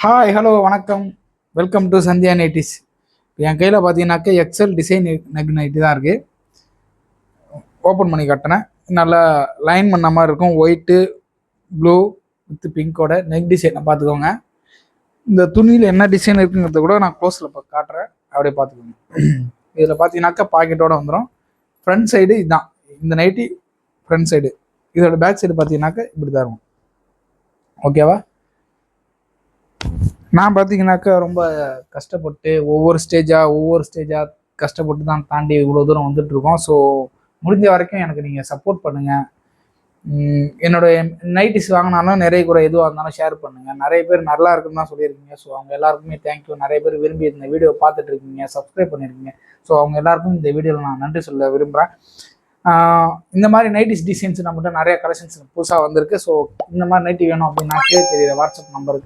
Hi hello வணக்கம். Welcome to Sandhya nighties. என் கையில் பார்த்தீங்கன்னாக்க எக்ஸல் டிசைன் நெக் நைட்டி தான் இருக்குது. ஓப்பன் பண்ணி கட்டினேன். நல்லா லைன் பண்ண மாதிரி இருக்கும். ஒயிட்டு ப்ளூ வித் பிங்கோட நெக் டிசைனை பார்த்துக்கோங்க. இந்த துணியில் என்ன டிசைன் இருக்குங்கிறத கூட நான் க்ளோஸில் இப்போ காட்டுறேன், அப்படியே பார்த்துக்கோங்க. இதில் பார்த்தீங்கன்னாக்கா பாக்கெட்டோடு வந்துடும். ஃப்ரண்ட் சைடு இதுதான் இந்த நைட்டி. ஃப்ரண்ட் சைடு இதோட பேக் சைடு பார்த்தீங்கன்னாக்கா இப்படி தான் இருக்கும். ஓகேவா? நான் பார்த்தீங்கன்னாக்கா ரொம்ப கஷ்டப்பட்டு ஒவ்வொரு ஸ்டேஜாக கஷ்டப்பட்டு தான் தாண்டி இவ்வளோ தூரம் வந்துட்டுருக்கோம். ஸோ முடிஞ்ச வரைக்கும் எனக்கு நீங்கள் சப்போர்ட் பண்ணுங்கள். என்னோடய நைட்டிஸ் வாங்கினாலும் நிறைய குறை எதுவாக இருந்தாலும் ஷேர் பண்ணுங்கள். நிறைய பேர் நல்லா இருக்குன்னு தான் சொல்லியிருக்கீங்க. ஸோ அவங்க எல்லாருக்குமே தேங்க்யூ. நிறைய பேர் விரும்பி இந்த வீடியோ பார்த்துட்டு இருக்கீங்க, சப்ஸ்கிரைப் பண்ணியிருக்கீங்க. ஸோ அவங்க எல்லாருக்கும் இந்த வீடியோவில் நான் நன்றி சொல்ல விரும்புகிறேன். இந்த மாதிரி நைட்டிஸ் டிசைன்ஸ் நம்மகிட்ட நிறைய கலெக்ஷன்ஸ் புதுசாக வந்திருக்கு. ஸோ இந்த மாதிரி நைட்டி வேணும் அப்படின்னா கீழே தெரியுற வாட்ஸ்அப் நம்பருக்கு